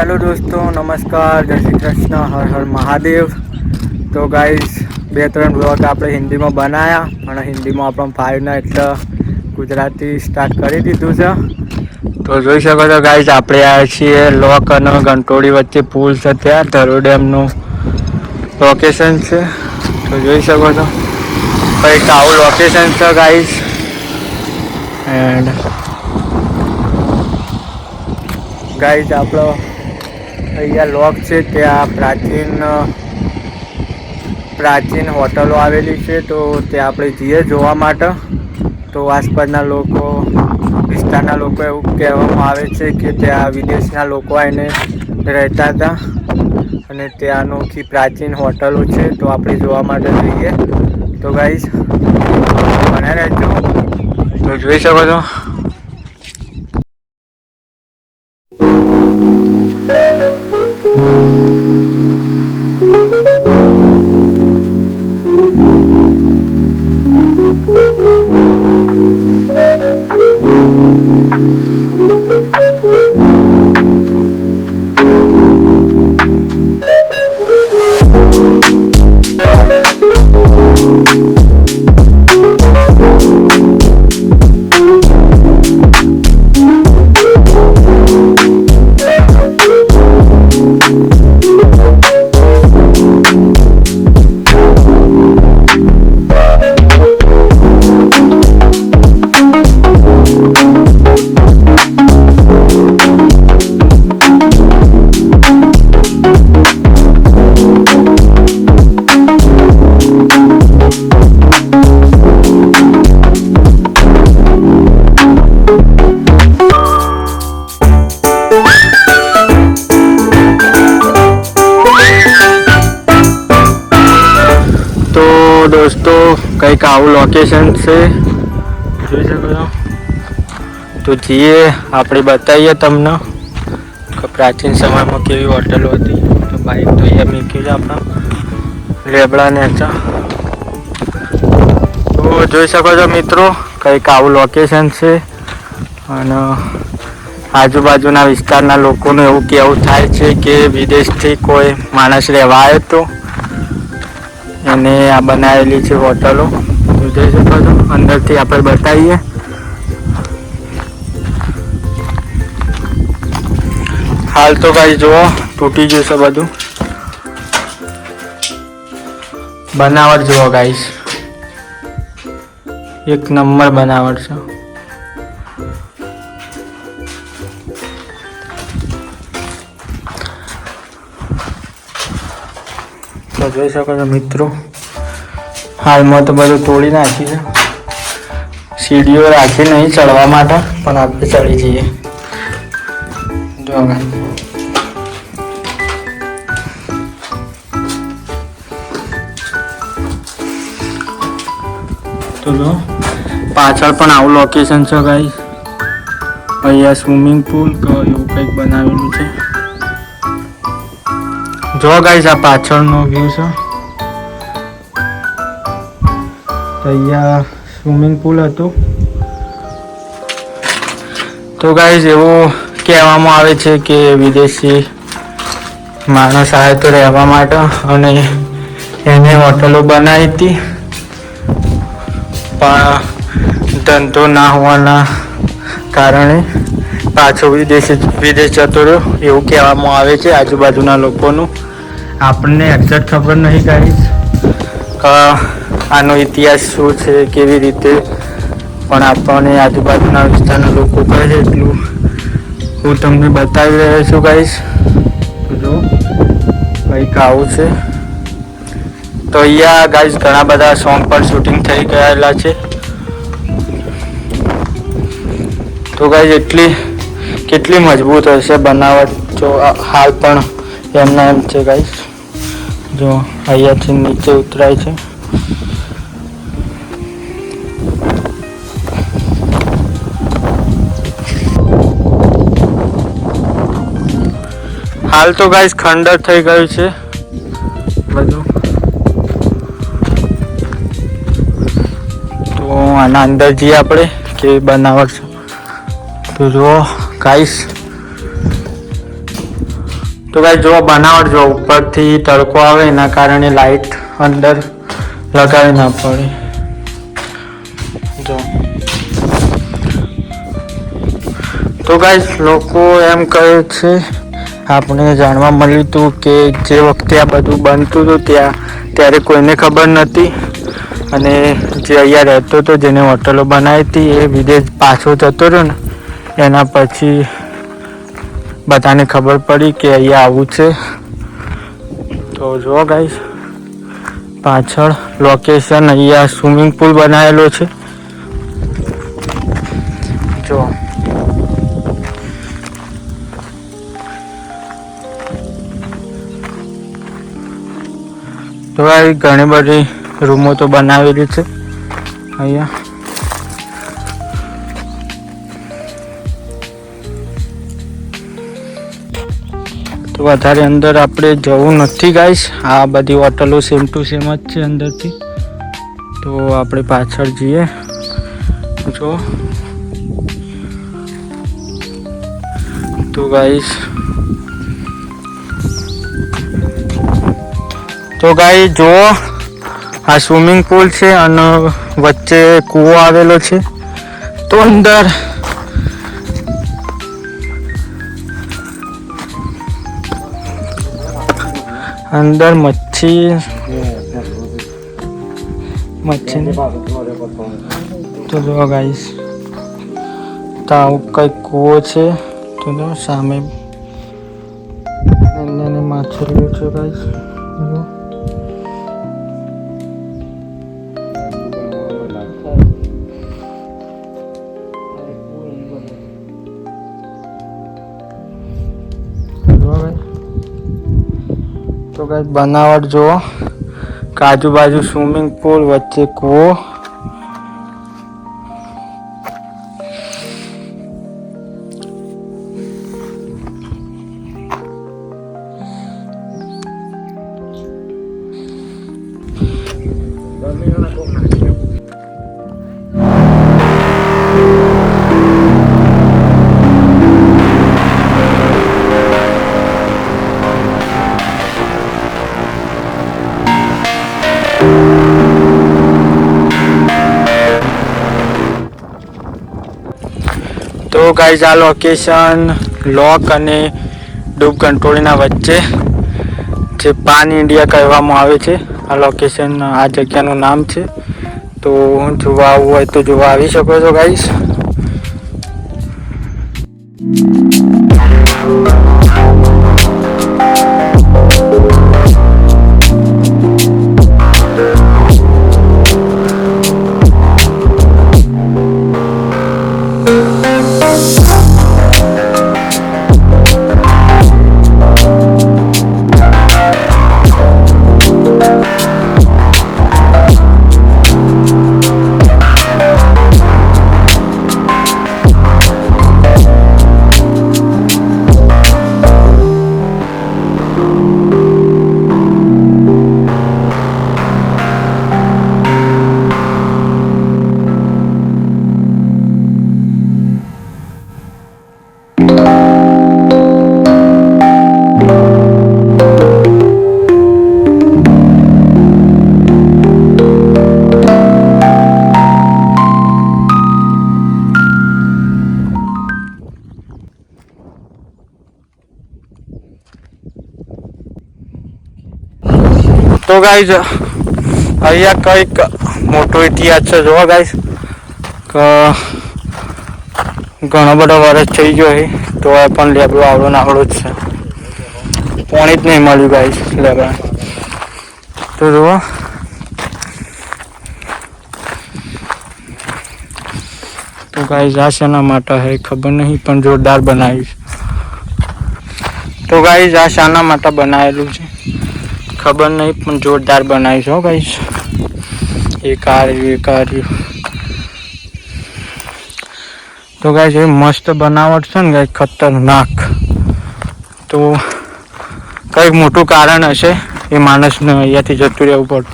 Hello दोस्तों, नमस्कार, जय श्री कृष्ण, हर हर महादेव। तो गाइस 2-3 ब्लॉग આપણે હિન્દીમાં બનાવ્યા અને હિન્દીમાં આપણને ફાવ્યું ના એટલે ગુજરાતી સ્ટાર્ટ કરી દીધું છે। તો જોઈ શકો છો ગાઈસ, આપણે આવ્યા છીએ લોક અને ગંટોળી વચ્ચે પુલ છે, ત્યાં ધરો ડેમનું લોકેશન છે। તો જોઈ શકો છો કંઈક આવું લોકેશન છે ગાઈસ। એન્ડ ગાઈસ આપણો અહીંયા લોક છે, ત્યાં પ્રાચીન હોટલો આવેલી છે। તો ત્યાં આપણે જઈએ જોવા માટે। તો આસપાસના લોકો, વિસ્તારના લોકો એવું કહેવામાં આવે છે કે ત્યાં વિદેશના લોકો આવીને રહેતા હતા અને ત્યાં અનોખી પ્રાચીન હોટલો છે। તો આપણે જોવા માટે જઈએ। તો ગાઈસ બને રહેજો। તો જોઈ શકો છો दोस्तों કંઈક આવું લોકેશન છે, જોઈ શકો છો। તો જઈએ આપણે બતાવીએ તમને કે પ્રાચીન સમયમાં કેવી હોટલો હતી। તો બાઈક તો અહીંયા મૂક્યું છે આપણા લેબડા નેચા। તો જોઈ શકો છો મિત્રો, કંઈક આવું લોકેશન છે અને આજુબાજુના વિસ્તારના લોકોનું એવું કહેવું થાય છે કે વિદેશથી કોઈ માણસ રહેવા આવ્યો હતો એને આ બનાવેલી છે હોટલો। તો જોઈ શકો છો, અંદરથી આપણે બતાવીએ। હાલ તો ગાઈસ જુઓ તૂટી ગયું છે બધું, બનાવટ જુઓ ગાઈસ, એક નંબર બનાવટ છે। તો જોઈ શકો છો મિત્રો, હાલમાં તો બધું તોડી નાખી છે, સીડીઓ રાખી નહીં ચડવા માટે, પણ આપણે ચડી જઈએ। જો તો જો પાછળ પણ આવું લોકેશન છે ગાઈસ। અહીંયા સ્વિમિંગ પુલ કે એવું કંઈક બનાવેલું છે। જો ગાઈસ આ પાછળનો વ્યૂ છે, તો અહીંયા સ્વિમિંગ પુલ હતું। તો ગાઈસ એવું કહેવામાં આવે છે કે વિદેશી માણસ આવે તો રહેવા માટે અને એને હોટલો બનાવી હતી, પણ ધંધો ના હોવાના કારણે પાછો વિદેશ જતો રહ્યો એવું કહેવામાં આવે છે આજુબાજુના લોકોનું। આપણને એક્ઝેક્ટ ખબર નહીં ગાઈસ કે આનો ઇતિહાસ શું છે, કેવી રીતે, પણ આપણને આજુબાજુના વિસ્તારના લોકો કહે છે એટલું હું તમને બતાવી રહ્યો છું ગાઈસ। તો જો કંઈક આવું છે। તો અહીંયા ગાઈસ ઘણા બધા સોંગ પર શૂટિંગ થઈ ગયેલા છે। તો ગાઈસ કેટલી મજબૂત હશે બનાવટ, જો હાલ પણ એમના એમ છે ગાઈસ। જો અહીંયાથી નીચે ઉતરાય છે। હાલ તો ગાઈસ ખંડર થઈ ગયું છે બધું। તો આના અંદર જઈએ આપણે કેવી બનાવટ છે। તો જો ગાઈસ તો ગાઈસ જો બનાવટ જો ઉપરથી તડકો આવે એના કારણે લાઈટ અંદર લગાવી ના પડે. જો તો ગાઈસ લોકો એમ કહે છે, આપણે જાણવા મળ્યું હતું કે જે વખતે આ બધું બનતું હતું ત્યારે કોઈને ખબર નહોતી અને જે અહીંયા રહેતો હતો જેને હોટલો બનાવી હતી એ વિદેશ પાછો જતો રહ્યો ને એના પછી બધાને ખબર પડી કે અહીંયા આવું છે. તો જો ગાઈસ પાછળ લોકેશન અહીંયા સ્વિમિંગ પુલ બનાવેલો છે. જો તો આવી ઘણી બધી રૂમો તો બનાવેલી છે અહીંયા. તો વધારે અંદર આપણે જવું નથી ગાઈસ. આ બધી હોટલો સેમ ટુ સેમ જ છે અંદરથી. તો આપણે પાછળ જઈએ. જો તો ગાઈસ જો આ સ્વિમિંગ પુલ છે અને વચ્ચે કૂવો આવેલો છે. તો અંદર મચ્છી તો જો ગાઈસ તો આવું કંઈક કૂવો છે. તો જો સામે નાની માછલીઓ છે ગાઈસ. તો ગાઈસ બનાવટ જુઓ, આજુબાજુ સ્વિમિંગ પુલ, વચ્ચે કૂવો. તો ગાઈઝ આ લોકેશન લોક અને ડૂબ કંટ્રોલના વચ્ચે જે પાન ઇન્ડિયા કહેવામાં આવે છે આ લોકેશન, આ જગ્યાનું નામ છે. તો જોવા આવવું હોય તો જોવા આવી શકો છો ગાઈઝ. તો ગાઈઝ અહીંયા કંઈક મોટો ઇતિહાસ છે. જોવા ગાઈઝ ઘણો બધો વર્ષ થઈ ગયો છે તો પણ લેબડો આવડો નાવડો જ છે. પાણી જ નહીં મળ્યું ગાઈઝ લેબડા. તો જુઓ તો ગાઈઝ આ શેના માટે છે ખબર નહીં પણ જોરદાર બનાવ્યું. તો ગાઈઝ આ શાના માટે બનાવેલું છે ખબર નહીં પણ જોરદાર બનાવ્યું છે હો ગાઈઝ. એક આર્યું. તો ગાઈઝ એ મસ્ત બનાવટ છે ને ગાઈઝ, ખતરનાક. તો કંઈક મોટું કારણ હશે એ માણસને અહીંયાથી જતું રહેવું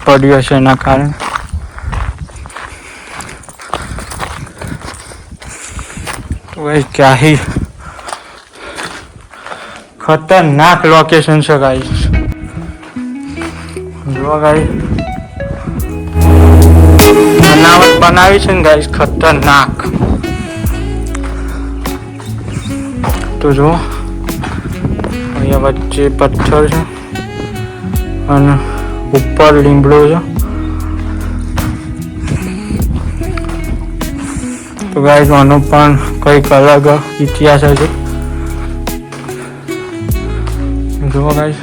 પડ્યું હશે એના કારણે. તો ગાઈઝ ક્યાંય ખતરનાક લોકેશન છે ગાઈસ. જો ગાઈસ બનાવટ બનાવી છે ને ગાઈસ, ખતરનાક. તો જો અહીંયા વચ્ચે પથ્થર છે અને ઉપર લીમડો છે. તો ગાઈસ આનો પણ કંઈક અલગ ઇતિહાસ છે. જુઓ ગાઈસ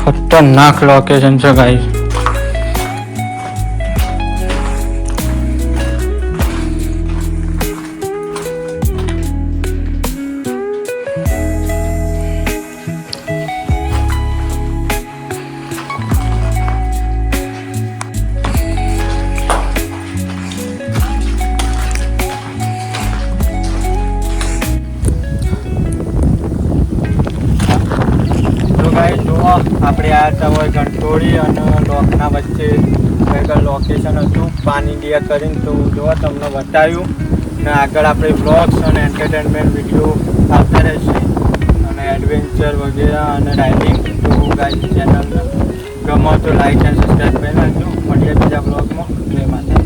ખતરનાક લોકેશન છે ગાઈસ. આપણે આ હતા હોય ઘંટોળી અને લોકના વચ્ચે કંઈક લોકેશન હતું પાણી ડિયા કરીને. તો જોવા તમને બતાવ્યું ને આગળ આપણે બ્લોગ્સ અને એન્ટરટેનમેન્ટ વિડીયો આવતા રહેશે અને એડવેન્ચર વગેરે અને રાઇડિંગ. તો ગાઈસ ચેનલને ગમો તો લાઈક એન્ડ સબસ્ક્રાઈબ કરી નાખજો. મળીએ બીજા બ્લોગમાં. જય માતા.